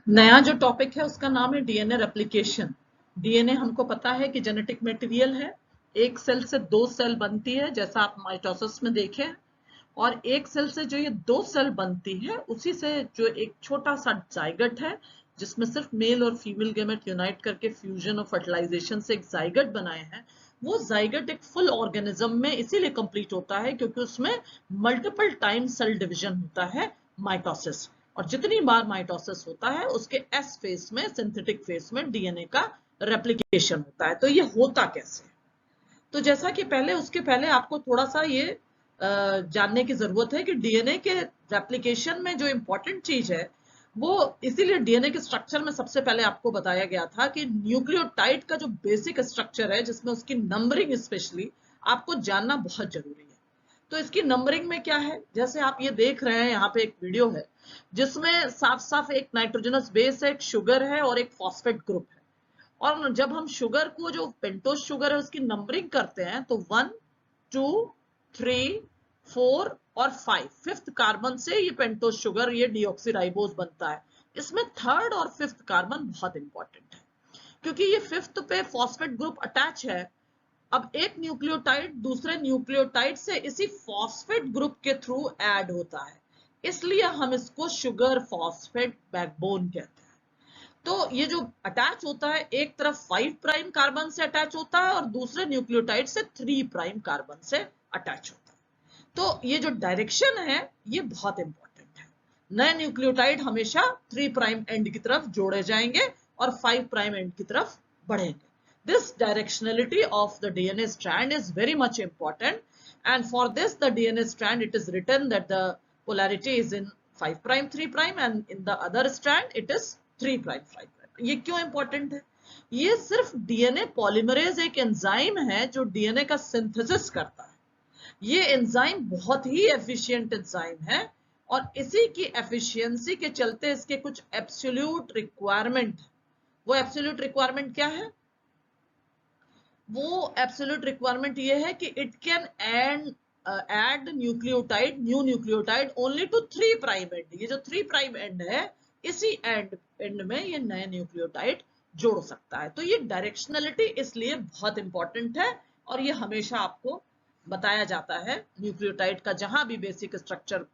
नया जो टॉपिक है उसका नाम है डीएनए रेप्लिकेशन। डीएनए हमको पता है कि जेनेटिक मटेरियल है, एक सेल से दो सेल बनती है जैसा आप माइटोसिस में देखें, और एक सेल से जो ये दो सेल बनती है उसी से जो एक छोटा सा जाइगट है जिसमें सिर्फ मेल और फीमेल गेमेट यूनाइट करके फ्यूजन और फर्टिलाइजेशन से एक जाइगट बनाए हैं, वो जाइगट एक फुल ऑर्गेनिज्म में इसीलिए कंप्लीट होता है क्योंकि उसमें मल्टीपल टाइम सेल डिवीजन होता है, माइटोसिस। और जितनी बार माइटोसिस होता है उसके एस फेज में, सिंथेटिक फेज में डीएनए का रेप्लिकेशन होता है। तो ये होता कैसे? तो जैसा कि उसके पहले आपको थोड़ा सा ये जानने की जरूरत है कि डीएनए के रेप्लिकेशन में जो इंपॉर्टेंट चीज है वो, इसीलिए डीएनए के स्ट्रक्चर में सबसे पहले आपको बताया गया था कि न्यूक्लियोटाइड का जो बेसिक स्ट्रक्चर है जिसमें उसकी नंबरिंग स्पेशली आपको जानना बहुत जरूरी है। तो इसकी नंबरिंग में क्या है, जैसे आप ये देख रहे हैं यहाँ पे एक वीडियो है जिसमें साफ साफ एक नाइट्रोजनस बेस है, एक शुगर है और एक फॉस्फेट ग्रुप है। और जब हम शुगर को, जो पेंटोज शुगर है, उसकी नंबरिंग करते हैं तो 1 2 3 4 और 5, फिफ्थ कार्बन से ये पेंटोज शुगर, ये डीऑक्सीराइबोज बनता है। इसमें थर्ड और फिफ्थ कार्बन बहुत इंपॉर्टेंट है क्योंकि ये फिफ्थ पे फॉस्फेट ग्रुप अटैच है। अब एक न्यूक्लियोटाइड दूसरे न्यूक्लियोटाइड से इसी फॉस्फेट ग्रुप के थ्रू ऐड होता है, इसलिए हम इसको शुगर फॉस्फेट बैकबोन कहते हैं। तो ये जो अटैच होता है एक तरफ 5 प्राइम कार्बन से अटैच होता है और दूसरे न्यूक्लियोटाइड से 3 प्राइम कार्बन से अटैच होता है। तो ये जो डायरेक्शन है ये बहुत इंपॉर्टेंट है। नए न्यूक्लियोटाइड हमेशा 3 प्राइम एंड की तरफ जोड़े जाएंगे और 5 प्राइम एंड की तरफ बढ़ेंगे। This directionality of the DNA strand is very much important, and for this the DNA strand it is written that the polarity is in 5 prime 3 prime and in the other strand it is 3 prime 5 prime। ये क्यों important है? ये सिर्फ DNA polymerase एक enzyme है जो DNA का synthesis करता है। ये एंजाइम बहुत ही एफिशिएंट एंजाइम है और इसी की एफिशिएंसी के चलते इसके कुछ एब्सोल्यूट रिक्वायरमेंट, वो एब्सोल्यूट रिक्वायरमेंट क्या है? वो एब्सोल्यूट रिक्वायरमेंट ये है कि it can add nucleotide, new nucleotide only to 3 prime end. ये जो 3 प्राइम एंड है इसी एंड में ये नए न्यूक्लियोटाइड जोड़ सकता है। तो ये डायरेक्शनलिटी इसलिए बहुत इंपॉर्टेंट है और ये हमेशा आपको बताया जाता है। न्यूक्लियोटाइड का जहां भी बेसिक स्ट्रक्चर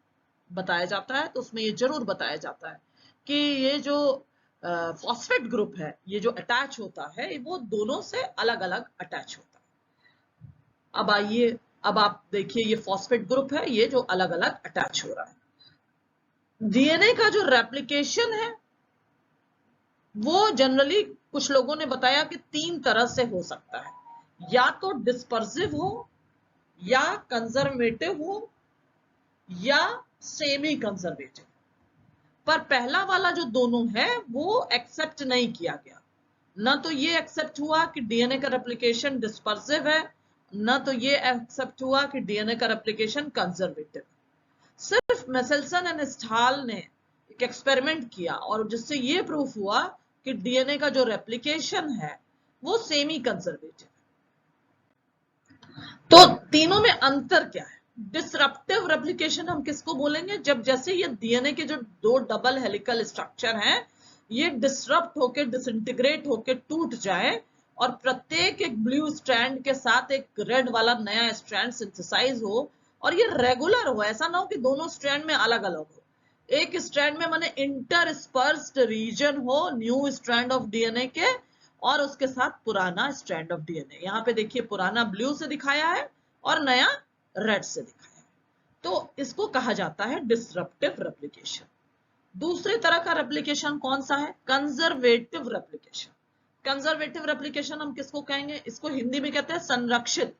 बताया जाता है तो उसमें ये जरूर बताया जाता है कि ये जो फॉस्फेट ग्रुप है, ये जो अटैच होता है वो दोनों से अलग अलग अटैच होता है। अब आइए, अब आप देखिए ये फॉस्फेट ग्रुप है, ये जो अलग अलग अटैच हो रहा है। डीएनए का जो रेप्लिकेशन है वो जनरली कुछ लोगों ने बताया कि 3 तरह से हो सकता है, या तो डिस्पर्सिव हो, या कंजर्वेटिव हो, या सेमी कंजर्वेटिव। पर पहला वाला जो दोनों है वो एक्सेप्ट नहीं किया गया। ना तो ये एक्सेप्ट हुआ कि डीएनए का रेप्लिकेशन डिस्पर्सिव है, ना तो ये एक्सेप्ट हुआ कि डीएनए का रेप्लिकेशन कंजर्वेटिव। सिर्फ मेसेल्सन एंड स्टाल ने एक एक्सपेरिमेंट किया और जिससे ये प्रूफ हुआ कि डीएनए का जो रेप्लिकेशन है वो सेमी कंजर्वेटिव है। तो तीनों में अंतर क्या है? डिसरप्टिव रेप्लिकेशन हम किसको बोलेंगे? जब जैसे ये डीएनए के जो दो डबल हेलिकल स्ट्रक्चर हैं ये डिसरप्ट होके, डिसइंटीग्रेट होके टूट जाए और प्रत्येक एक ब्लू स्ट्रैंड के साथ एक रेड वाला नया स्ट्रैंड सिंथेसाइज हो और ये रेगुलर हो, ऐसा ना हो कि दोनों स्ट्रैंड में अलग अलग हो। एक स्ट्रैंड में माने इंटरस्पर्स्ड रीजन हो न्यू स्ट्रैंड ऑफ डीएनए के और उसके साथ पुराना स्ट्रैंड ऑफ डीएनए। यहाँ पे देखिए पुराना ब्लू से दिखाया है और नया रेड से दिखाया है। तो इसको कहा जाता है डिसरप्टिव रेप्लिकेशन। दूसरी तरह का रेप्लिकेशन कौन सा है? Conservative replication. कंजर्वेटिव रेप्लिकेशन हम किसको कहेंगे? इसको हिंदी में कहते हैं संरक्षित।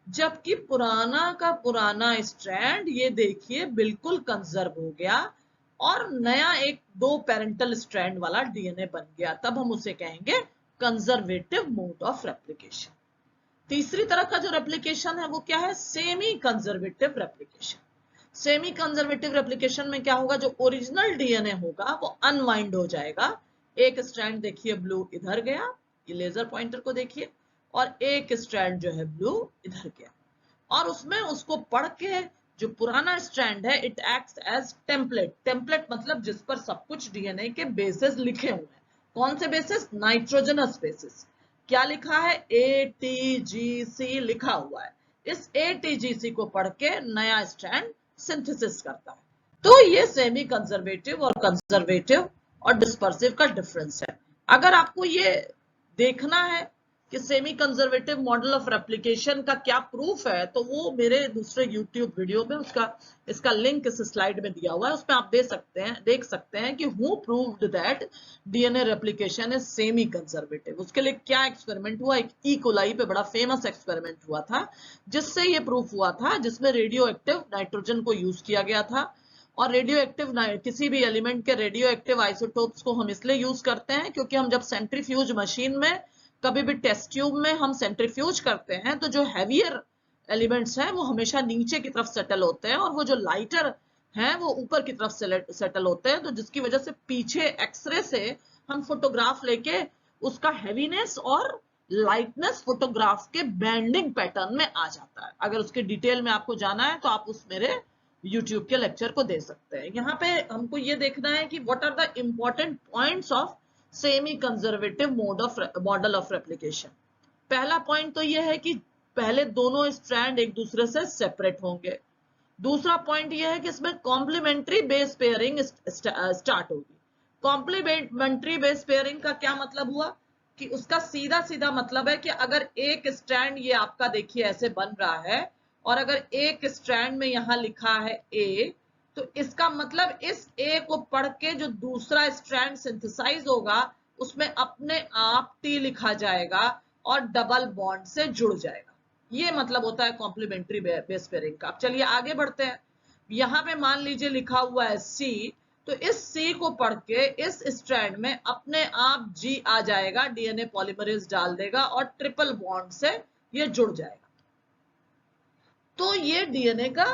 जबकि पुराना का पुराना स्ट्रैंड ये देखिए बिल्कुल कंजर्व हो गया और नया एक दो पेरेंटल स्ट्रैंड वाला डीएनए बन गया, तब हम उसे कहेंगे कंजर्वेटिव मोड ऑफ रेप्लिकेशन। तीसरी तरह का जो रेप्लिकेशन है वो क्या है? Semi conservative replication. Semi conservative replication में क्या होगा? जो ओरिजिनल डीएनए होगा वो अनवाइंड हो जाएगा। एक स्ट्रैंड देखिए ब्लू इधर गया, ये लेजर पॉइंटर को देखिए, और एक स्ट्रैंड जो है ब्लू इधर गया और उसमें उसको पढ़ के जो पुराना स्ट्रैंड है it acts as template. Template मतलब जिस पर सब कुछ डीएनए के बेसिस लिखे हुए हैं। कौन से बेसिस? Nitrogenous bases. क्या लिखा है? ATGC लिखा हुआ है। इस ATGC को पढ़ के नया स्ट्रैंड सिंथेसिस करता है। तो ये सेमी कंजर्वेटिव और कंजर्वेटिव और डिस्पर्सिव का डिफरेंस है। अगर आपको ये देखना है कि semi conservative model of replication का क्या प्रूफ है, तो वो मेरे दूसरे यूट्यूब वीडियो में इसका लिंक इस स्लाइड में दिया हुआ है, उसमें आप देख सकते हैं कि who proved that DNA replication is semi conservative. उसके लिए क्या एक्सपेरिमेंट हुआ? एक ई कोलाई पे बड़ा फेमस एक्सपेरिमेंट हुआ था, जिससे ये प्रूफ हुआ था, जिसमें रेडियो एक्टिव नाइट्रोजन को यूज किया गया था। और रेडियो एक्टिव किसी भी एलिमेंट के रेडियो एक्टिव आइसोटोप्स को हम इसलिए यूज करते हैं क्योंकि हम जब सेंट्रीफ्यूज मशीन में कभी भी टेस्ट ट्यूब में हम सेंट्रीफ्यूज करते हैं तो जो हैवियर एलिमेंट्स हैं वो हमेशा नीचे की तरफ सेटल होते हैं और वो जो लाइटर हैं वो ऊपर की तरफ सेटल होते हैं, तो जिसकी वजह से पीछे एक्सरे से हम फोटोग्राफ लेके उसका हैवीनेस और लाइटनेस फोटोग्राफ के बैंडिंग पैटर्न में आ जाता है। अगर उसके डिटेल में आपको जाना है तो आप उस मेरे YouTube के लेक्चर को दे सकते हैं। यहाँ पे हमको ये देखना है कि what are the important points of semi conservative model of replication. पहला पॉइंट तो यह है कि पहले दोनों स्ट्रैंड एक दूसरे से सेपरेट होंगे। दूसरा पॉइंट यह है कि इसमें कॉम्प्लीमेंट्री बेस पेयरिंग स्टार्ट होगी। कॉम्प्लीमेंट्री बेस पेयरिंग का क्या मतलब हुआ कि उसका सीधा सीधा मतलब है कि अगर एक स्ट्रैंड ये आपका देखिए ऐसे बन रहा है और अगर एक स्ट्रैंड में यहां लिखा है A, तो इसका मतलब इस A को पढ़ के जो दूसरा स्ट्रैंड सिंथेसाइज होगा उसमें अपने आप T लिखा जाएगा और डबल बॉन्ड से जुड़ जाएगा। ये मतलब होता है कॉम्प्लीमेंट्री बेस पेयरिंग का। अब चलिए आगे बढ़ते हैं। यहां पे मान लीजिए लिखा हुआ है C, तो इस C को पढ़ के इस स्ट्रैंड में अपने आप G आ जाएगा, डीएनए पॉलीमरेज डाल देगा और ट्रिपल बॉन्ड से ये जुड़ जाएगा। तो ये डीएनए का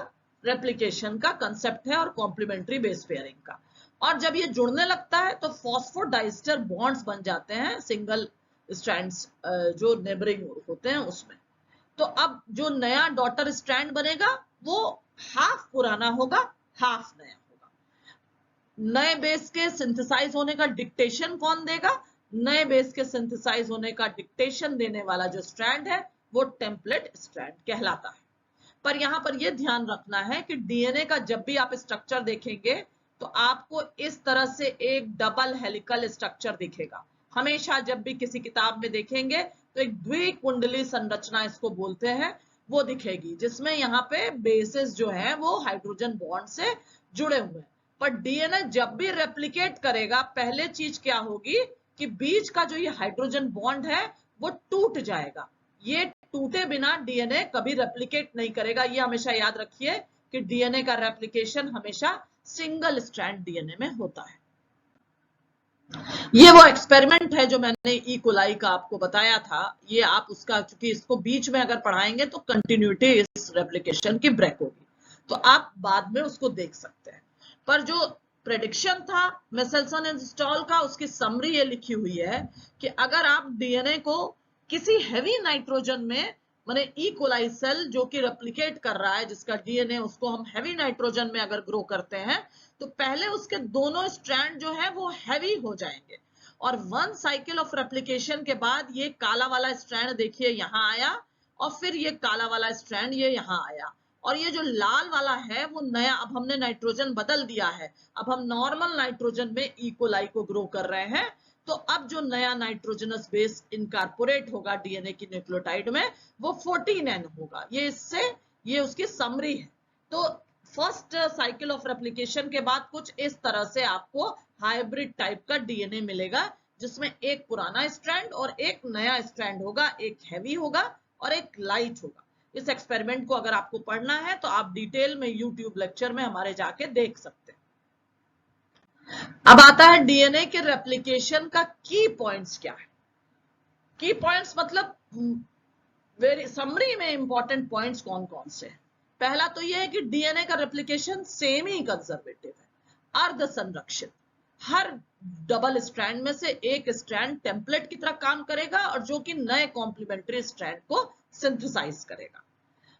रेप्लिकेशन का कंसेप्ट है और कॉम्प्लीमेंट्री बेस पेयरिंग का। और जब ये जुड़ने लगता है तो फॉस्फोडाइस्टर बॉन्ड्स बन जाते हैं सिंगल स्ट्रैंड्स जो नेबरिंग होते हैं उसमें। तो अब जो नया डॉटर स्ट्रैंड बनेगा वो हाफ पुराना होगा, हाफ नया होगा। नए बेस के सिंथेसाइज होने का डिक्टेशन कौन देगा? नए बेस के सिंथेसाइज होने का डिक्टेशन देने वाला जो स्ट्रैंड है वो टेम्पलेट स्ट्रैंड कहलाता है। पर यहां पर यह ध्यान रखना है कि डीएनए का जब भी आप स्ट्रक्चर देखेंगे तो आपको इस तरह से एक डबल हेलिकल स्ट्रक्चर दिखेगा। हमेशा जब भी किसी किताब में देखेंगे तो एक द्विकुंडली संरचना इसको बोलते हैं, वो दिखेगी, जिसमें यहाँ पे बेसिस जो है वो हाइड्रोजन बॉन्ड से जुड़े हुए हैं। पर डीएनए जब भी रेप्लिकेट करेगा पहले चीज क्या होगी कि बीच का जो ये हाइड्रोजन बॉन्ड है वो टूट जाएगा। ये टूटे बिना डीएनए कभी रेप्लिकेट नहीं करेगा। ये हमेशा याद रखिए कि डीएनए का रेप्लिकेशन हमेशा सिंगल स्ट्रैंड डीएनए में होता है। ये वो एक्सपेरिमेंट है जो मैंने ई कोलाई का आपको बताया था। ये आप उसका, चूंकि इसको बीच में अगर पढ़ाएंगे तो कंटिन्यूटी इस रेप्लिकेशन की ब्रेक होगी, तो आप बाद में उसको देख सकते हैं। पर जो प्रेडिक्शन था मेसेल्सन एंड स्टॉल का, उसकी समरी ये लिखी हुई है कि अगर आप डीएनए को किसी हैवी नाइट्रोजन में, माने ई कोलाई सेल जो कि रेप्लिकेट कर रहा है जिसका डीएनए, उसको हम हैवी नाइट्रोजन में अगर ग्रो करते हैं तो पहले उसके दोनों स्ट्रैंड जो है वो हैवी हो जाएंगे और वन साइकिल ऑफ रेप्लिकेशन के बाद ये काला वाला स्ट्रैंड देखिए यहाँ आया और फिर ये काला वाला स्ट्रैंड ये यहाँ आया और ये जो लाल वाला है वो नया, अब हमने नाइट्रोजन बदल दिया है, अब हम नॉर्मल नाइट्रोजन में ई कोलाई को ग्रो कर रहे हैं। तो अब जो नया नाइट्रोजनस बेस इनकॉर्पोरेट होगा डीएनए की न्यूक्लियोटाइड में वो 14N होगा। ये उसकी समरी है। तो फर्स्ट साइकिल ऑफ रेप्लिकेशन के बाद कुछ इस तरह से आपको हाइब्रिड टाइप का डीएनए मिलेगा जिसमें एक पुराना स्ट्रैंड और एक नया स्ट्रैंड होगा, एक हैवी होगा और एक लाइट होगा। इस एक्सपेरिमेंट को अगर आपको पढ़ना है तो आप डिटेल में यूट्यूब लेक्चर में हमारे जाके देख सकते हैं। अब आता है डीएनए के रेप्लिकेशन का की पॉइंट्स क्या है। की पॉइंट्स मतलब वेरी समरी में इंपॉर्टेंट पॉइंट्स कौन कौन से हैं। पहला तो यह है कि डीएनए का रेप्लिकेशन सेमी कंजर्वेटिव है, अर्ध संरक्षित। हर डबल स्ट्रैंड में से एक स्ट्रैंड टेम्पलेट की तरह काम करेगा और जो कि नए कॉम्प्लीमेंट्री स्ट्रैंड को सिंथेसाइज करेगा।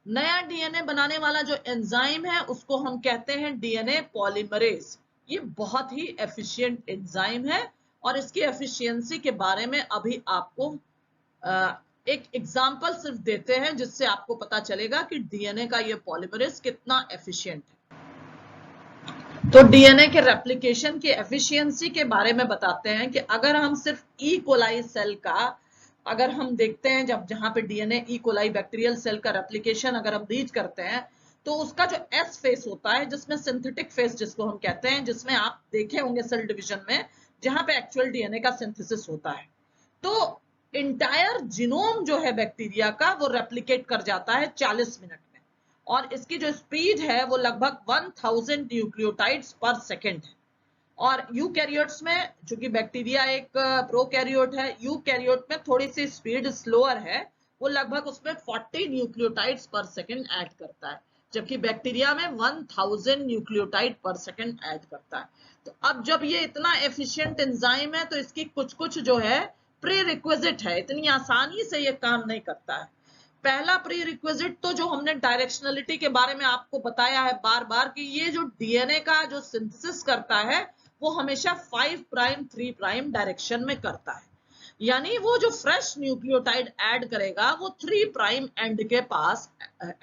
नया डीएनए बनाने वाला जो एंजाइम है उसको हम कहते हैं डीएनए पॉलीमरेज। ये बहुत ही एफिशिएंट एंजाइम है और इसकी एफिशिएंसी के बारे में अभी आपको एक एग्जांपल सिर्फ देते हैं जिससे आपको पता चलेगा कि डीएनए का ये पॉलीमरेज कितना एफिशिएंट है। तो डीएनए के रेप्लिकेशन की एफिशिएंसी के बारे में बताते हैं कि अगर हम सिर्फ ई कोलाई सेल का अगर हम देखते हैं जब जहां पे DNA E coli bacterial cell का रेप्लिकेशन अगर हम रीच करते हैं तो उसका जो एस फेस होता है जिसमें सिंथेटिक फेस जिसको हम कहते हैं, जिसमें आप देखे होंगे सेल डिवीजन में जहां पे एक्चुअल डीएनए का सिंथेसिस होता है, तो इंटायर जीनोम जो है बैक्टीरिया का वो रेप्लिकेट कर जाता है 40 मिनट में और इसकी जो स्पीड है वो लगभग 1000 न्यूक्लियोटाइड्स पर सेकेंड है। और यूकैरियोट्स में चूंकि बैक्टीरिया एक प्रोकैरियोट है, यूकैरियोट में थोड़ी सी स्पीड स्लोअर है, वो लगभग उसमें 40 न्यूक्लियोटाइड्स पर सेकेंड ऐड करता है, जबकि बैक्टीरिया में 1000 न्यूक्लियोटाइड पर सेकेंड ऐड करता है। तो अब जब ये इतना एफिशिएंट एंजाइम है तो इसकी कुछ कुछ जो है प्री रिक्विजिट है, इतनी आसानी से ये काम नहीं करता है। पहला प्री रिक्विजिट तो जो हमने डायरेक्शनलिटी के बारे में आपको बताया है बार बार कि ये जो डीएनए का जो सिंथेसिस करता है वो हमेशा 5 प्राइम 3 प्राइम डायरेक्शन में करता है, यानी वो जो फ्रेश न्यूक्लियोटाइड ऐड करेगा वो 3 प्राइम एंड के पास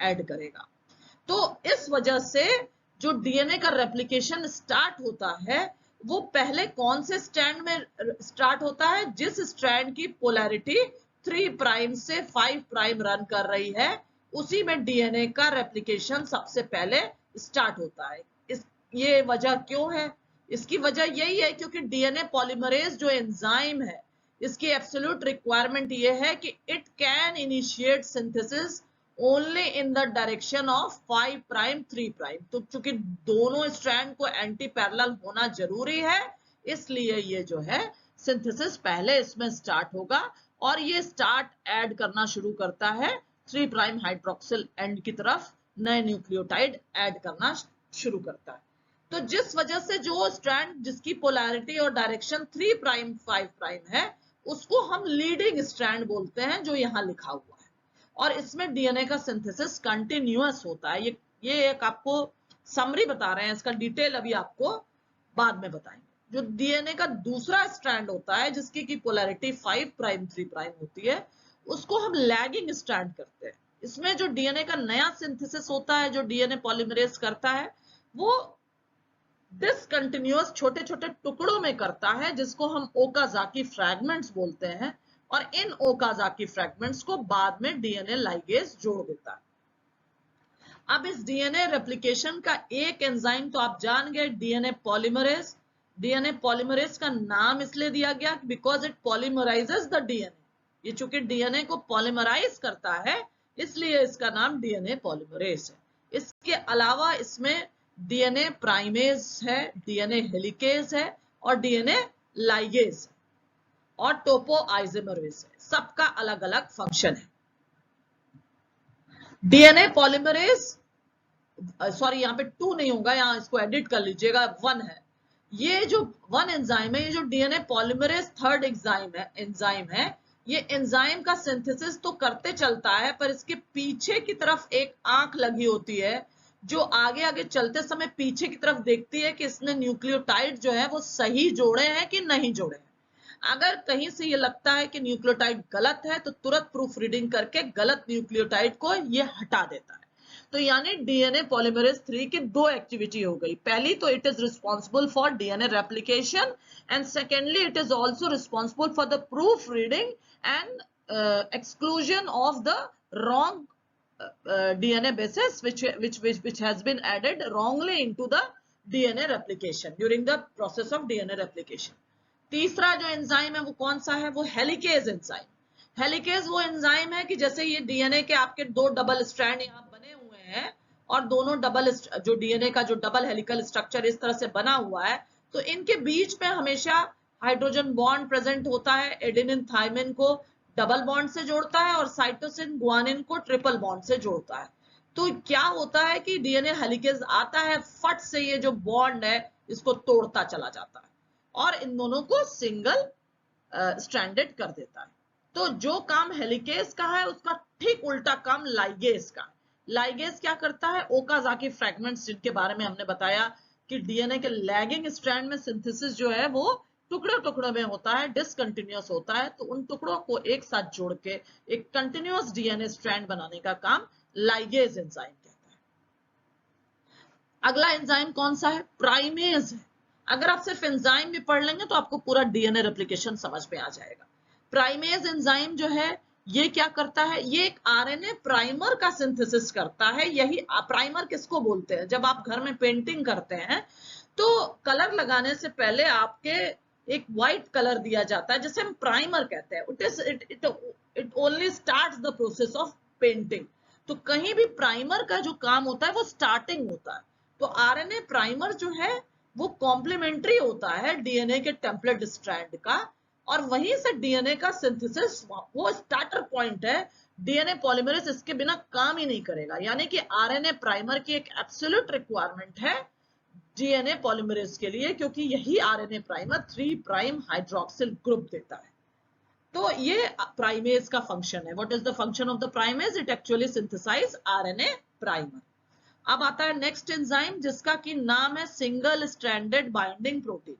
ऐड करेगा। तो इस वजह से जो डीएनए का रेप्लिकेशन स्टार्ट होता है वो पहले कौन से स्ट्रैंड में स्टार्ट होता है, जिस स्ट्रैंड की पोलैरिटी 3 प्राइम से 5 प्राइम रन कर रही है उसी में डीएनए का रेप्लिकेशन सबसे पहले स्टार्ट होता है। ये वजह क्यों है? इसकी वजह यही है क्योंकि डीएनए पॉलीमरेज जो एंजाइम है इसकी एब्सोल्यूट रिक्वायरमेंट ये है कि it can initiate synthesis only in the direction of 5 prime 3 prime. तो चूंकि दोनों स्ट्रैंड को एंटी पैरेलल होना जरूरी है इसलिए ये जो है सिंथेसिस पहले इसमें स्टार्ट होगा और ये स्टार्ट ऐड करना शुरू करता है 3 प्राइम हाइड्रोक्सिल एंड की तरफ नए न्यूक्लियोटाइड ऐड करना शुरू करता है। तो जिस वजह से जो स्ट्रैंड जिसकी पोलैरिटी और डायरेक्शन 3 प्राइम 5 प्राइम है उसको हम लीडिंग स्ट्रैंड बोलते हैं जो यहाँ लिखा हुआ है, और इसमें डीएनए का सिंथेसिस कंटिन्यूअस होता है। ये एक आपको समरी बता रहे हैं, इसका डिटेल अभी आपको बाद में बताएंगे। जो डीएनए का दूसरा स्ट्रैंड होता है जिसकी की पोलैरिटी 5 प्राइम 3 प्राइम होती है उसको हम लैगिंग स्ट्रैंड करते हैं। इसमें जो डीएनए का नया सिंथेसिस होता है जो डीएनए पॉलीमरेज करता है वो डिसकंटिन्यूअस छोटे छोटे टुकड़ों में करता है जिसको हम ओकाजाकी फ्रैगमेंट्स बोलते हैं, और इन ओकाजाकी फ्रैगमेंट्स को बाद में डीएनए लाइगेज जोड़ देता है। अब इस डीएनए रेप्लिकेशन का एक एंजाइम तो आप जान गए, डीएनए पॉलीमरेज। डीएनए पॉलीमरेज का नाम इसलिए दिया गया बिकॉज इट पॉलीमराइजेस द डीएनए। ये चूंकि डीएनए को पॉलीमराइज करता है इसलिए इसका नाम डीएनए पॉलीमरेज है। इसके अलावा इसमें डीएनए प्राइमेज है, डीएनए हेलिकेज है और डीएनए लाइगेज है और टोपोआइसोमरेज है। सबका अलग अलग फंक्शन है। डीएनए पॉलीमरेज सॉरी यहाँ पे 2 नहीं होगा, यहाँ इसको एडिट कर लीजिएगा, 1 है। ये जो 1 एंजाइम है, ये जो डीएनए पॉलीमरेज थर्ड एंजाइम है, ये एंजाइम का सिंथेसिस तो करते चलता है पर इसके पीछे की तरफ एक आंख लगी होती है जो आगे आगे चलते समय पीछे की तरफ देखती है कि इसने न्यूक्लियोटाइड जो है वो सही जोड़े हैं कि नहीं जोड़े हैं। अगर कहीं से ये लगता है कि न्यूक्लियोटाइड गलत है तो तुरंत प्रूफ रीडिंग करके गलत न्यूक्लियोटाइड को ये हटा देता है। तो यानी डीएनए पॉलीमरेज 3 की 2 एक्टिविटी हो गई। पहली तो it is responsible for DNA replication and secondly it is also responsible for the proof reading and exclusion of the wrong DNA bases which has been added wrongly into the DNA replication during the process of DNA replication. तीसरा जो enzyme है वो कौन सा है? वो helicase enzyme. Helicase वो enzyme है कि जैसे ये डीएनए के आपके 2 डबल स्ट्रैंड यहाँ बने हुए हैं और दोनों डबल जो डीएनए का जो डबल हेलिकल स्ट्रक्चर इस तरह से बना हुआ है तो इनके बीच में हमेशा हाइड्रोजन बॉन्ड प्रेजेंट होता है। एडेनिन थाइमिन को डबल बॉन्ड से जोड़ता है और साइटोसिन गुआनिन को ट्रिपल बॉन्ड से जोड़ता है। तो क्या होता है कि डीएनए हेलिकेज आता है, फट से ये जो बॉन्ड है इसको तोड़ता चला जाता है और इन दोनों को सिंगल स्ट्रैंडेड कर देता है। तो जो काम हेलिकेज का है उसका ठीक उल्टा काम लाइगेज का है। लाइगेज क्या करता है, ओकाजाकी फ्रैगमेंट्स जिनके बारे में हमने बताया कि डीएनए के लैगिंग स्ट्रैंड में सिंथेसिस जो है वो टुकड़े टुकड़ों में होता है, डिसकंटिन्यूअस होता है, तो उन टुकड़ों को एक साथ जोड़ के एक कंटिन्यूअस डीएनए स्ट्रैंड बनाने का काम लाइगेज एंजाइम कहता है। अगला एंजाइम कौन सा है, प्राइमेज है। अगर आप सिर्फ एंजाइम भी पढ़ लेंगे तो आपको पूरा डीएनए रेप्लिकेशन समझ में आ जाएगा। प्राइमेज एंजाइम जो है ये क्या करता है, ये एक आरएनए प्राइमर का सिंथेसिस करता है। यही प्राइमर किसको बोलते हैं, जब आप घर में पेंटिंग करते हैं तो कलर लगाने से पहले आपके एक व्हाइट कलर दिया जाता है जिसे हम प्राइमर कहते हैं। It only starts the process of painting. तो कहीं भी प्राइमर का जो काम होता है वो स्टार्टिंग होता है। तो आरएनए प्राइमर जो है वो कॉम्प्लीमेंट्री होता है डीएनए के टेम्पलेट स्ट्रैंड का, और वहीं से डीएनए का सिंथेसिस वो स्टार्टर पॉइंट है। डीएनए पॉलीमरेज इसके बिना काम ही नहीं करेगा, यानी कि आरएनए प्राइमर की एक एब्सोल्यूट रिक्वायरमेंट है डीएनए पॉलीमरेज के लिए, क्योंकि यही RNA primer 3 prime hydroxyl group देता है। तो ये प्राइमेज का फंक्शन है। What is the function of the primase, it actually synthesize RNA primer. अब आता है नेक्स्ट एंजाइम जिसका कि नाम है सिंगल स्ट्रैंडेड बाइंडिंग प्रोटीन।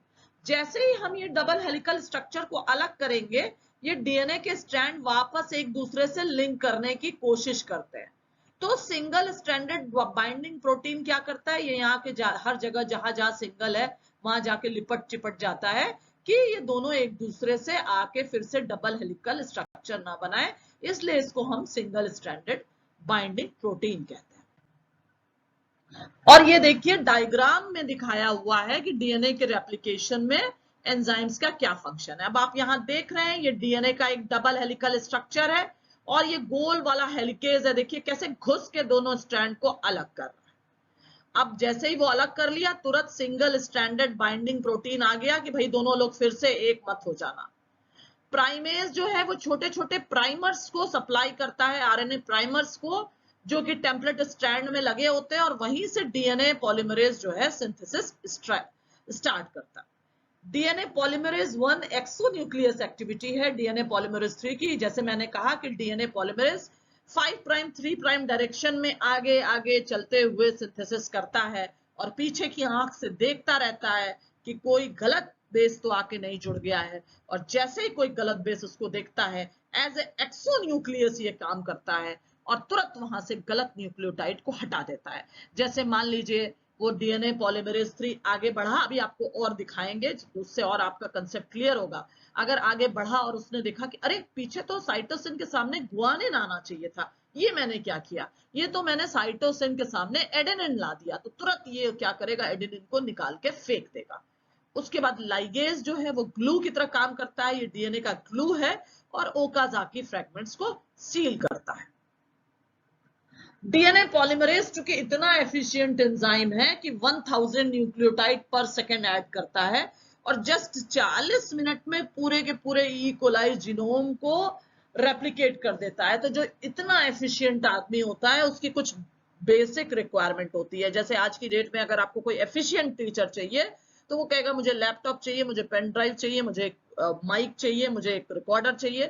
जैसे ही हम ये डबल हेलिकल स्ट्रक्चर को अलग करेंगे, ये डीएनए के स्ट्रैंड वापस एक दूसरे से लिंक करने की कोशिश करते हैं। तो सिंगल स्ट्रैंडेड बाइंडिंग प्रोटीन क्या करता है, ये यहाँ के हर जगह जहां जहां सिंगल है वहां जाके लिपट चिपट जाता है कि ये दोनों एक दूसरे से आके फिर से डबल हेलिकल स्ट्रक्चर ना बनाए, इसलिए इसको हम सिंगल स्ट्रैंडेड बाइंडिंग प्रोटीन कहते हैं। और ये देखिए डायग्राम में दिखाया हुआ है कि डीएनए के रेप्लिकेशन में एंजाइम्स का क्या फंक्शन है। अब आप यहां देख रहे हैं ये डीएनए का एक डबल हेलिकल स्ट्रक्चर है और ये गोल वाला हेलिकेज है, देखिए कैसे घुस के दोनों स्ट्रैंड को अलग कर रहा है। अब जैसे ही वो अलग कर लिया, तुरंत सिंगल स्ट्रैंडेड बाइंडिंग प्रोटीन आ गया कि भाई दोनों लोग फिर से एक मत हो जाना। प्राइमेज जो है वो छोटे छोटे प्राइमर्स को सप्लाई करता है, आरएनए प्राइमर्स को, जो कि टेम्पलेट स्ट्रैंड में लगे होते हैं, और वहीं से डीएनए पॉलीमरेज जो है सिंथेसिस स्टार्ट करता है। डीएनए पॉलीमरेज 1 एक्सोन्यूक्लियस एक्टिविटी है डीएनए पॉलीमरेज 3 की। जैसे मैंने कहा कि DNA polymerase 5 prime 3 prime direction में आगे आगे चलते हुए सिंथेसिस करता है और पीछे की आंख से देखता रहता है कि कोई गलत बेस तो आके नहीं जुड़ गया है, और जैसे ही कोई गलत बेस उसको देखता है, एज ए एक्सोन्यूक्लियस ये काम करता है और तुरंत वहां से गलत न्यूक्लियोटाइड को हटा देता है। जैसे मान लीजिए वो डीएनए पॉलीमरेज 3 आगे बढ़ा, अभी आपको और दिखाएंगे उससे और आपका कंसेप्ट क्लियर होगा। अगर आगे बढ़ा और उसने देखा कि अरे पीछे तो साइटोसिन के सामने गुआनिन आना चाहिए था, ये मैंने क्या किया, ये तो मैंने साइटोसिन के सामने एडेनिन ला दिया, तो तुरंत ये क्या करेगा, एडेनिन को निकाल के फेंक देगा। उसके बाद लाइगेज जो है वो ग्लू की तरह काम करता है, ये डीएनए का ग्लू है और ओकाजाकी फ्रैगमेंट्स को सील करता है। डीएनए पॉलीमरेज चूंकि इतना एफिशिएंट एंजाइम है कि 1000 न्यूक्लियोटाइड पर सेकेंड ऐड करता है और जस्ट 40 मिनट में पूरे के पूरे ई कोलाई जीनोम को रेप्लिकेट कर देता है। तो जो इतना एफिशिएंट आदमी होता है उसकी कुछ बेसिक रिक्वायरमेंट होती है। जैसे आज की डेट में अगर आपको कोई एफिशिएंट टीचर चाहिए तो वो कहेगा मुझे लैपटॉप चाहिए, मुझे पेन ड्राइव चाहिए, मुझे माइक चाहिए, मुझे एक रिकॉर्डर चाहिए।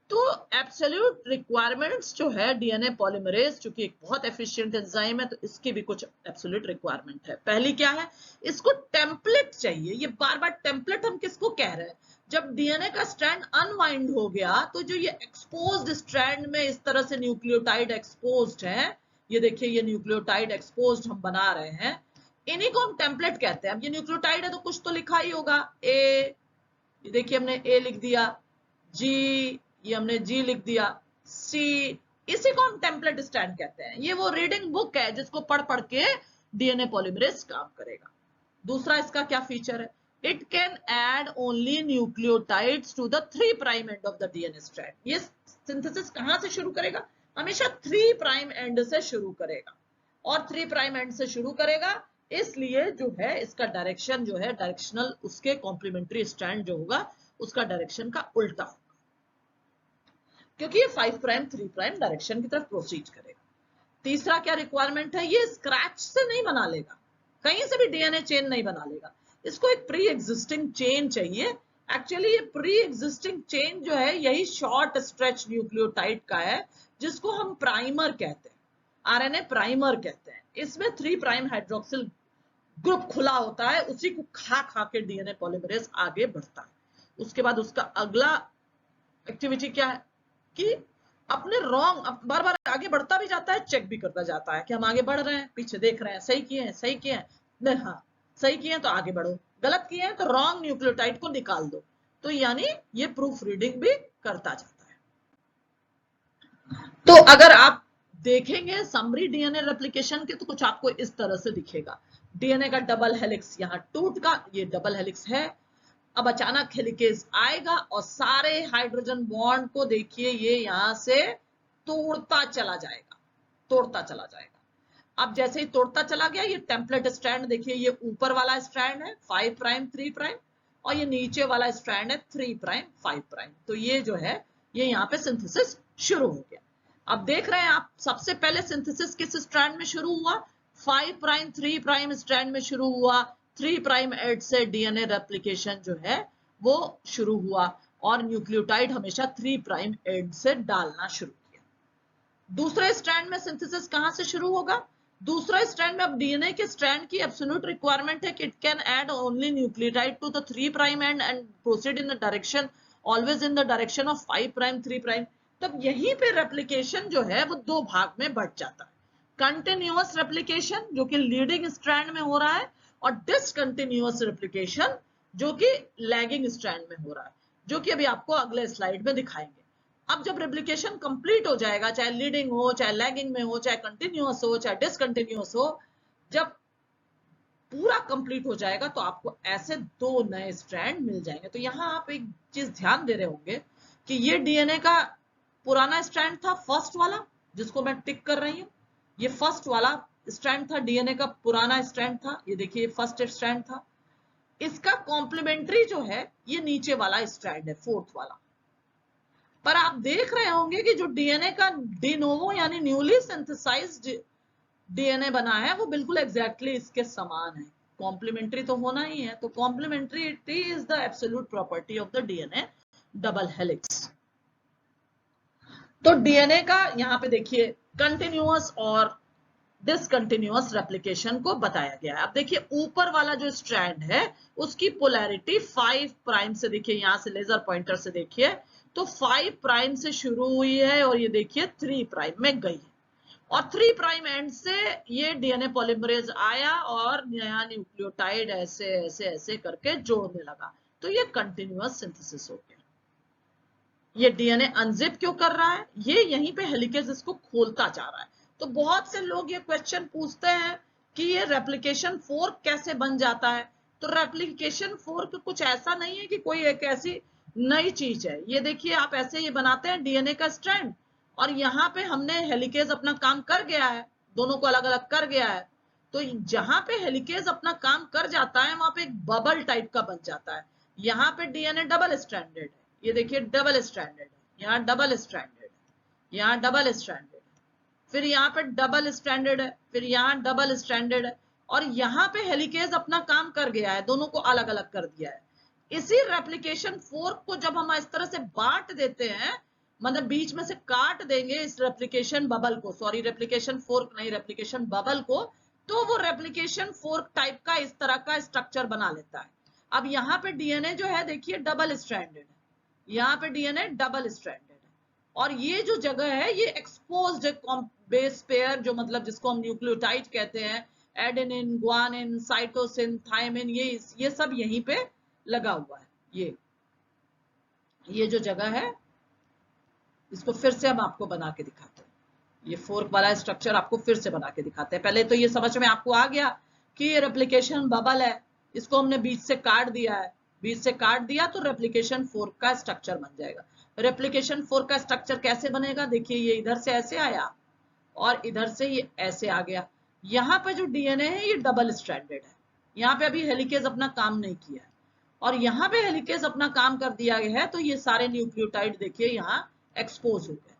तो एब्सोल्यूट रिक्वायरमेंट्स जो है डीएनए पॉलीमरेज चूंकि एक बहुत एफिशिएंट एंजाइम है तो इसकी भी कुछ एब्सोल्यूट रिक्वायरमेंट है। पहली क्या है, इसको टेम्पलेट चाहिए। ये बार बार टेम्पलेट हम किसको कह रहे हैं, जब डीएनए का स्ट्रैंड अनवाइंड हो गया तो जो ये एक्सपोज्ड स्ट्रैंड में इस तरह से न्यूक्लियोटाइड एक्सपोज्ड है, ये देखिए ये न्यूक्लियोटाइड एक्सपोज्ड हम बना रहे हैं, इन्हीं को हम टेम्पलेट कहते हैं। अब ये न्यूक्लियोटाइड है तो कुछ तो लिखा ही होगा, ए, ये देखिए हमने ए लिख दिया, जी ये हमने जी लिख दिया, सी, इसी को हम टेम्पलेट स्ट्रैंड कहते हैं। ये वो रीडिंग बुक है जिसको पढ़ पढ़ के डीएनए पॉलीमरेज काम करेगा। दूसरा इसका क्या फीचर है, it can add only nucleotides to the 3 prime end of the DNA strand. ये सिंथेसिस कहां से शुरू करेगा, हमेशा 3 प्राइम एंड से शुरू करेगा, और 3 प्राइम एंड से शुरू करेगा इसलिए जो है इसका डायरेक्शन जो है डायरेक्शनल, उसके कॉम्प्लीमेंट्री स्ट्रैंड जो होगा उसका डायरेक्शन का उल्टा होगा, क्योंकि ये 5 प्राइम 3 प्राइम डायरेक्शन की तरफ प्रोसीड करेगा। तीसरा क्या रिक्वायरमेंट है, ये स्क्रैच से नहीं बना लेगा, कहीं से भी डीएनए चेन नहीं बना लेगा, इसको एक प्री एग्जिस्टिंग चेन चाहिए। एक्चुअली ये प्री एग्जिस्टिंग चेन जो है यही शॉर्ट स्ट्रेच न्यूक्लियोटाइड का है जिसको हम प्राइमर कहते हैं। आरएनए प्राइमर कहते हैं। इसमें 3 प्राइम हाइड्रोक्सिल ग्रुप खुला होता है, उसी को खा खा के डीएनए पॉलीमरेज आगे बढ़ता है। उसके बाद उसका अगला एक्टिविटी क्या है कि अपने रॉन्ग बार बार आगे बढ़ता भी जाता है, चेक भी करता जाता है कि हम आगे बढ़ रहे हैं, पीछे देख रहे हैं, सही किए हैं, सही किए हैं, नहीं हाँ सही किए हैं तो आगे बढ़ो, गलत किए हैं तो रॉन्ग न्यूक्लियोटाइड को निकाल दो। तो यानी ये प्रूफ रीडिंग भी करता जाता है। तो अगर आप देखेंगे समरी डीएनए रेप्लिकेशन के तो कुछ आपको इस तरह से दिखेगा। डीएनए का डबल हेलिक्स यहाँ टूट का, ये डबल हेलिक्स है। अब अचानक हेलिकेज आएगा और सारे हाइड्रोजन बॉन्ड को देखिए ये यहां से तोड़ता चला जाएगा, तोड़ता चला जाएगा। अब जैसे ही तोड़ता चला गया, ये टेम्पलेट स्ट्रैंड देखिए, ये ऊपर वाला स्ट्रैंड है 5 प्राइम 3 प्राइम और ये नीचे वाला स्ट्रैंड है 3 प्राइम 5 प्राइम। तो ये जो है ये यहाँ पे सिंथेसिस शुरू हो गया। अब देख रहे हैं आप, सबसे पहले सिंथेसिस किस स्ट्रैंड में शुरू हुआ? 5 प्राइम 3 प्राइम स्ट्रैंड में शुरू हुआ। 3 प्राइम एंड से डीएनए रेप्लिकेशन जो है वो शुरू हुआ और न्यूक्लियोटाइड हमेशा 3 प्राइम एंड से डालना शुरू किया। दूसरे स्ट्रैंड में सिंथेसिस कहां से शुरू होगा? दूसरा स्ट्रैंड में अब डीएनए के स्ट्रैंड की एब्सोल्यूट रिक्वायरमेंट है कि it can add only nucleotide to the 3 prime end proceed in the direction always in the direction of 5 prime 3 prime. तब यहीं पे रेप्लिकेशन जो है वो 2 भाग में बढ़ जाता है। कंटिन्यूअस रेप्लिकेशन जो कि लीडिंग स्ट्रैंड में हो रहा है और डिसकंटिन्यूअस रेप्लिकेशन जो कि लैगिंग स्ट्रैंड में हो रहा है, जो कि अभी आपको अगले स्लाइड में दिखाएंगे। अब जब रेप्लिकेशन कंप्लीट हो जाएगा, चाहे लीडिंग हो, चाहे लैगिंग में हो, चाहे कंटिन्यूअस हो, चाहे डिसकंटिन्यूअस हो, जब पूरा कंप्लीट हो जाएगा तो आपको ऐसे 2 नए स्ट्रैंड मिल जाएंगे। तो यहाँ आप एक चीज ध्यान दे रहे होंगे कि ये डीएनए का पुराना स्ट्रैंड था, फर्स्ट वाला जिसको मैं टिक कर रही हूँ, ये फर्स्ट वाला स्ट्रैंड था, डीएनए का पुराना स्ट्रैंड था। ये देखिए फर्स्ट स्ट्रैंड था। इसका कॉम्प्लीमेंट्री जो है ये नीचे वाला स्ट्रैंड है, फोर्थ वाला। पर आप देख रहे होंगे कि जो डीएनए का डिनोवो यानी न्यूली सिंथेसाइज्ड डीएनए बना है वो बिल्कुल एग्जैक्टली इसके समान है। कॉम्प्लीमेंट्री तो होना ही है, तो complementarity is the absolute property of the DNA double helix. तो डीएनए का यहाँ पे देखिए कंटिन्यूअस और डिसकंटिन्यूअस रेप्लिकेशन को बताया गया है। अब देखिए ऊपर वाला जो स्ट्रैंड है उसकी पोलैरिटी 5 प्राइम से, देखिए यहां से लेजर पॉइंटर से देखिए तो 5 प्राइम से शुरू हुई है और ये देखिए 3 प्राइम में गई है और 3 प्राइम एंड से ये डीएनए पॉलीमरेज आया और नया न्यूक्लियोटाइड ऐसे ऐसे ऐसे करके जोड़ने लगा। तो ये कंटिन्यूअस सिंथेसिस हो गया। ये डीएनए अनजिप क्यों कर रहा है? ये यहीं पे हेलिकेज इसको खोलता जा रहा है। तो बहुत से लोग ये क्वेश्चन पूछते हैं कि ये रेप्लिकेशन फोर्क कैसे बन जाता है। तो रेप्लिकेशन फोर्क कुछ ऐसा नहीं है कि कोई एक ऐसी नई चीज है। ये देखिए आप ऐसे ये बनाते हैं डीएनए का स्ट्रैंड और यहाँ पे हमने हेलिकेज अपना काम कर गया है, दोनों को अलग अलग कर गया है। तो जहां पे हेलिकेज अपना काम कर जाता है वहां पे एक बबल टाइप का बन जाता है। यहाँ पे डीएनए डबल स्ट्रैंडेड है, ये देखिए डबल स्ट्रैंडेड है, यहाँ डबल स्ट्रैंडेड है, यहाँ डबल स्ट्रैंडेड है, फिर यहाँ पे डबल स्ट्रैंडेड है, फिर यहाँ डबल स्ट्रैंडेड है और यहाँ पे हेलिकेज अपना काम कर गया है, दोनों को अलग अलग कर दिया है। इसी रेप्लिकेशन फोर्क को जब हम इस तरह से बांट देते हैं, मतलब बीच में से काट देंगे इस रेप्लिकेशन बबल को, सॉरी रेप्लिकेशन फोर्क नहीं, रेप्लिकेशन बबल को, तो वो रेप्लिकेशन फोर्क टाइप का इस तरह का स्ट्रक्चर बना लेता है। अब यहाँ पे डीएनए जो है देखिए डबल स्ट्रैंडेड है, यहाँ पे डीएनए डबल स्ट्रैंडेड है और ये जो जगह है ये एक्सपोज्ड है बेस पेयर, जो मतलब जिसको हम न्यूक्लियोटाइड कहते हैं, एडेनिन, ग्वानिन, साइटोसिन, थायमिन, ये सब यहीं पे लगा हुआ है। ये जो जगह है इसको फिर से हम आपको बना के दिखाते हैं। ये फोर्क वाला स्ट्रक्चर आपको फिर से बना के दिखाते हैं। पहले तो ये समझ में आपको आ गया कि ये रेप्लिकेशन बबल है, इसको हमने बीच से काट दिया है, बीच से काट दिया तो रेप्लिकेशन फोर्क का स्ट्रक्चर बन जाएगा। रेप्लिकेशन फोर्क का स्ट्रक्चर कैसे बनेगा? देखिए ये इधर से ऐसे आया और इधर से ये ऐसे आ गया। यहाँ पे जो डीएनए है ये डबल स्ट्रैंडेड है, यहाँ पे अभी हेलिकेज अपना काम नहीं किया है और यहाँ पे हेलिकेज अपना काम कर दिया गया है। तो ये सारे न्यूक्लियोटाइड देखिए यहाँ एक्सपोज हो गए,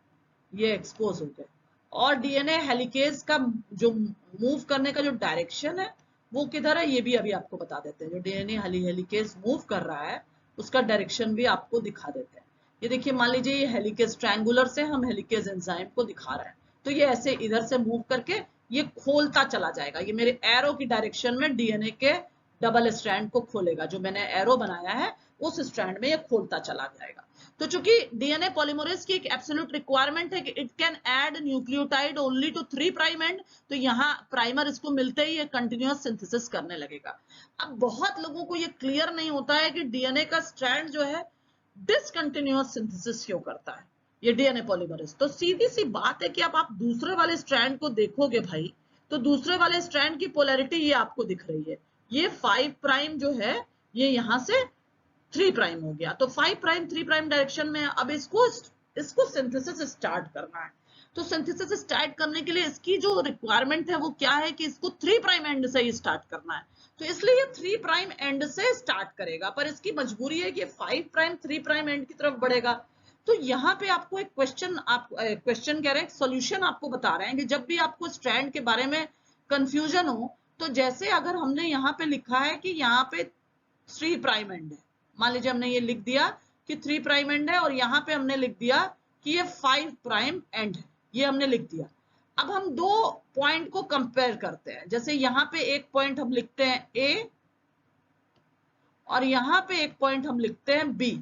ये एक्सपोज हो गए और डीएनए हेलिकेज का जो मूव करने का जो डायरेक्शन है वो किधर है ये भी अभी आपको बता देते हैं। जो डीएनए हेलिकेज मूव कर रहा है उसका डायरेक्शन भी आपको दिखा देते हैं। ये देखिए मान लीजिए ये हेलिकेज ट्रायंगुलर से हम हेलिकेज एंजाइम को दिखा रहे हैं, तो ये ऐसे इधर से मूव करके ये खोलता चला जाएगा, ये मेरे एरो की डायरेक्शन में डीएनए के डबल स्ट्रैंड को खोलेगा, जो मैंने एरो बनाया है उस स्ट्रैंड में ये खोलता चला जाएगा। तो चूंकि डीएनए पॉलीमरेज की एक एब्सोल्यूट रिक्वायरमेंट है कि it can add nucleotide only to 3 prime end, तो यहाँ प्राइमर इसको मिलते ही ये कंटिन्यूअस सिंथेसिस करने लगेगा। अब बहुत लोगों को ये क्लियर नहीं होता है कि डीएनए का स्ट्रैंड जो है डिसकंटिन्यूअस सिंथेसिस क्यों करता है ये डीएनए पॉलीमरेज। तो सीधी सी बात है कि अब आप दूसरे वाले स्ट्रैंड को देखोगे भाई, तो दूसरे वाले स्ट्रैंड की पोलैरिटी ये आपको दिख रही है, ये 5 प्राइम जो है ये यहां से 3 प्राइम हो गया, तो 5 प्राइम 3 प्राइम डायरेक्शन में। अब इसको सिंथेसिस स्टार्ट करना है, तो सिंथेसिस स्टार्ट करने के लिए इसकी जो रिक्वायरमेंट है वो क्या है कि इसको 3 प्राइम एंड से ही स्टार्ट करना है, तो इसलिए ये 3 प्राइम एंड से स्टार्ट करेगा, पर इसकी मजबूरी है कि 5 प्राइम 3 प्राइम एंड की तरफ बढ़ेगा। तो यहाँ पे आपको एक क्वेश्चन कह रहे हैं, सॉल्यूशन आपको बता रहे हैं कि जब भी आपको स्ट्रैंड के बारे में कंफ्यूजन हो, तो जैसे अगर हमने यहाँ पे लिखा है कि यहाँ पे 3 प्राइम एंड है, मान लीजिए हमने ये लिख दिया कि 3 प्राइम एंड है और यहाँ पे हमने लिख दिया कि ये 5 प्राइम एंड है, ये हमने लिख दिया। अब हम दो पॉइंट को कंपेयर करते हैं, जैसे यहाँ पे एक पॉइंट हम लिखते हैं ए और यहाँ पे एक पॉइंट हम लिखते हैं बी।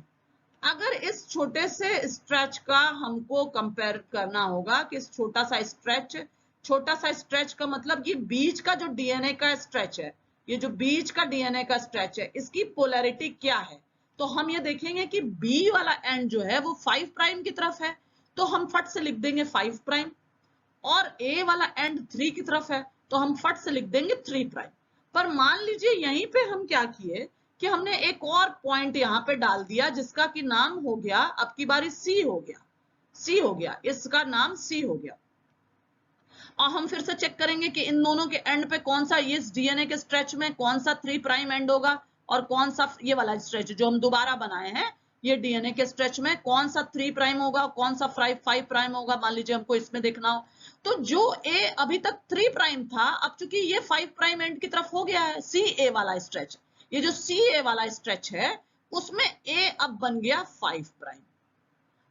अगर इस छोटे से स्ट्रेच का हमको कंपेयर करना होगा कि इस छोटा सा स्ट्रेच का मतलब ये बीच का जो डीएनए का स्ट्रेच है, ये जो बीच का डीएनए का स्ट्रेच है, इसकी पोलैरिटी क्या है, तो हम ये देखेंगे कि बी वाला एंड जो है वो 5 प्राइम की तरफ है, तो हम फट से लिख देंगे 5 प्राइम, और ए वाला एंड 3 की तरफ है तो हम फट से लिख देंगे 3 प्राइम। पर मान लीजिए यहीं पे हम क्या किए कि हमने एक और पॉइंट यहाँ पे डाल दिया जिसका कि नाम हो गया, अब की बारी सी हो गया, इसका नाम सी हो गया। और हम फिर से चेक करेंगे कि इन दोनों के एंड पे कौन सा, इस डीएनए के स्ट्रेच में कौन सा 3 प्राइम एंड होगा और कौन सा ये वाला स्ट्रेच जो हम दोबारा बनाए हैं ये डीएनए के स्ट्रेच में कौन सा 3 प्राइम होगा, कौन सा 5 प्राइम होगा। मान लीजिए हमको इसमें देखना हो, तो जो ए अभी तक 3 प्राइम था, अब चूंकि ये 5 प्राइम एंड की तरफ हो गया है, सी ए वाला स्ट्रेच, ये जो सी ए वाला स्ट्रेच है उसमें ए अब बन गया 5 प्राइम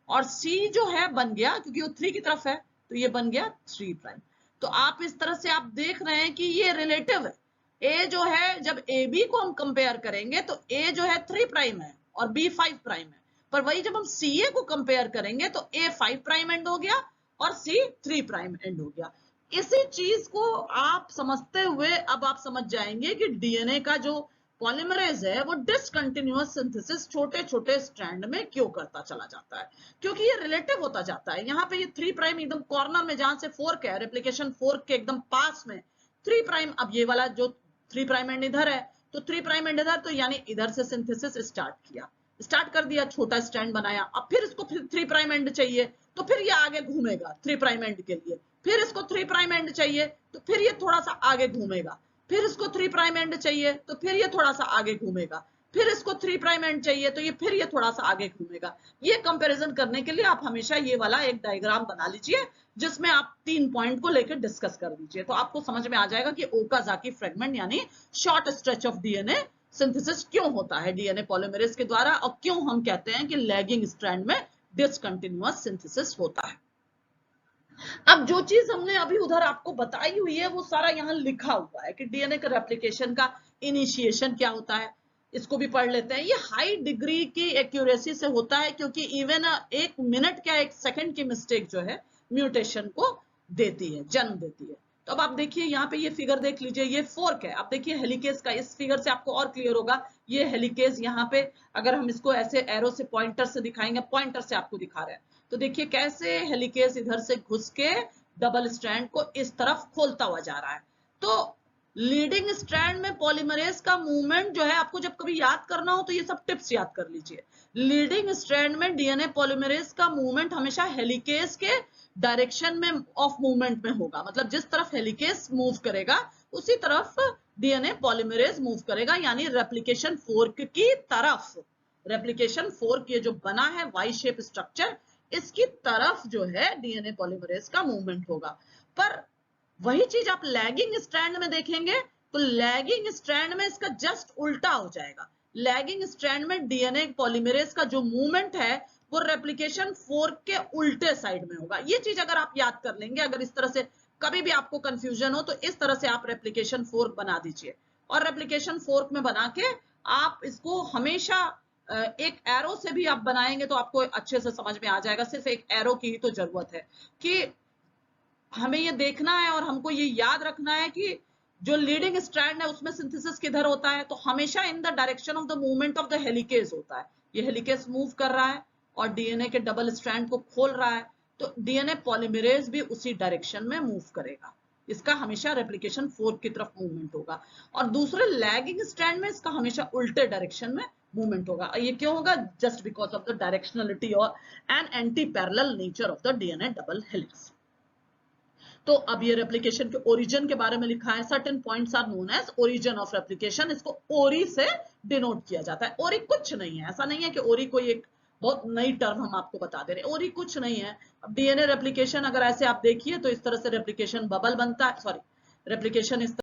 और सी जो है बन गया, क्योंकि वो 3 की तरफ है तो ये बन गया 3 प्राइम। तो आप इस तरह से आप देख रहे हैं कि ये रिलेटिव है, ए जो है जब ए बी को हम कंपेयर करेंगे तो ए जो है 3 प्राइम है और बी 5 प्राइम है, पर वही जब हम सी ए को कंपेयर करेंगे तो ए 5 प्राइम एंड हो गया और सी 3 प्राइम एंड हो गया। इसी चीज को आप समझते हुए अब आप समझ जाएंगे कि डीएनए का जो पॉलीमरेज है वो डिसकंटिन्यूअस सिंथेसिस छोटे छोटे स्ट्रैंड में क्यों करता चला जाता है, क्योंकि ये रिलेटिव होता जाता है। यहाँ पे ये 3 प्राइम एकदम कॉर्नर में जहां से फोर्क है, रेप्लिकेशन फोर्क के एकदम पास में 3 प्राइम, अब ये वाला जो 3 प्राइम एंड इधर है तो 3 प्राइम एंड इधर, तो यानी इधर से सिंथेसिस स्टार्ट कर दिया, छोटा स्ट्रैंड बनाया। अब फिर इसको 3 प्राइम एंड चाहिए तो फिर ये आगे घूमेगा 3 प्राइम एंड के लिए, फिर इसको 3 प्राइम एंड चाहिए तो फिर ये थोड़ा सा आगे घूमेगा, फिर इसको 3 प्राइम एंड चाहिए तो फिर ये थोड़ा सा आगे घूमेगा, फिर इसको 3 प्राइम एंड चाहिए तो ये फिर ये थोड़ा सा आगे घूमेगा। ये कंपैरिजन करने के लिए आप हमेशा ये वाला एक डायग्राम बना लीजिए जिसमें आप 3 पॉइंट को लेकर डिस्कस कर दीजिए, तो आपको समझ में आ जाएगा कि ओकाज़की फ्रेगमेंट यानी short stretch of DNA synthesis क्यों होता है डीएनए पॉलीमरेज के द्वारा, और क्यों हम कहते हैं कि लैगिंग स्ट्रैंड में डिसकंटिन्यूअस सिंथेसिस होता है। अब जो चीज हमने अभी उधर आपको बताई हुई है वो सारा यहाँ लिखा हुआ है कि डीएनए का रेप्लिकेशन का इनिशिएशन क्या होता है, इसको भी पढ़ लेते हैं। ये हाई डिग्री की एक्यूरेसी से होता है क्योंकि इवन 1 मिनट क्या 1 सेकंड की मिस्टेक जो है म्यूटेशन को देती है, जन्म देती है। तो अब आप देखिए यहाँ पे ये फिगर देख लीजिए, ये फोर्क है। आप देखिए हेलिकेज का, इस फिगर से आपको और क्लियर होगा, ये हेलिकेज यहाँ पे अगर हम इसको ऐसे एरो से पॉइंटर से दिखाएंगे, पॉइंटर से आपको दिखा रहे हैं, तो देखिए कैसे हेलिकेज इधर से घुस के डबल स्ट्रैंड को इस तरफ खोलता हुआ जा रहा है। तो लीडिंग स्ट्रैंड में पॉलीमरेज का मूवमेंट जो है, आपको जब कभी याद करना हो तो ये सब टिप्स याद कर लीजिए। लीडिंग स्ट्रैंड में डीएनए पॉलीमरेज का मूवमेंट हमेशा हेलिकेज के डायरेक्शन में ऑफ मूवमेंट में होगा, मतलब जिस तरफ हेलिकेज मूव करेगा उसी तरफ डीएनए पॉलीमरेज मूव करेगा, यानी रेप्लिकेशन फोर्क की तरफ। रेप्लिकेशन फोर्क ये जो बना है वाई शेप स्ट्रक्चर, इसकी तरफ जो है डीएनए पॉलीमरेज का मूवमेंट होगा। पर वही चीज आप लैगिंग स्ट्रैंड में देखेंगे तो लैगिंग स्ट्रैंड में इसका जस्ट उल्टा हो जाएगा। लैगिंग स्ट्रैंड में डीएनए पॉलीमरेज का जो मूवमेंट है वो रेप्लिकेशन फोर्क के उल्टे साइड में होगा। ये चीज अगर आप याद कर लेंगे, अगर इस तरह से कभी भी आपको कंफ्यूजन हो तो इस तरह से आप रेप्लिकेशन फोर्क बना दीजिए। और रेप्लिकेशन फोर्क में बना के आप इसको हमेशा एक एरो से भी आप बनाएंगे तो आपको अच्छे से समझ में आ जाएगा। सिर्फ एक एरो की ही तो जरूरत है कि हमें ये देखना है और हमको ये याद रखना है कि जो लीडिंग स्ट्रैंड है उसमें सिंथेसिस किधर होता है, तो हमेशा इन the direction of the movement of the helicase होता है। ये हेलिकेज मूव कर रहा है और डीएनए के डबल स्ट्रैंड को खोल रहा है, तो डीएनए पॉलीमरेज भी उसी डायरेक्शन में मूव करेगा। इसका हमेशा रेप्लिकेशन फोर्क की तरफ मूवमेंट होगा। और दूसरे लैगिंग स्ट्रैंड में इसका हमेशा उल्टे डायरेक्शन में मूवमेंट होगा। ये क्यों होगा? Just because of the directionality और and anti parallel nature of the DNA double helix. तो अब ये रेप्लिकेशन के ओरिजिन के बारे में लिखा है। Certain points are known as origin of replication. इसको ओरी से डिनोट किया जाता है। ओरी कुछ नहीं है, ऐसा नहीं है कि ओरी कोई एक बहुत नई टर्म हम आपको बता दे रहे हैं। ओरी कुछ नहीं है। अब डीएनए रेप्लिकेशन अगर ऐसे आप देखिए तो इस तरह से रेप्लिकेशन बबल बनता है, सॉरी रेप्लिकेशन इस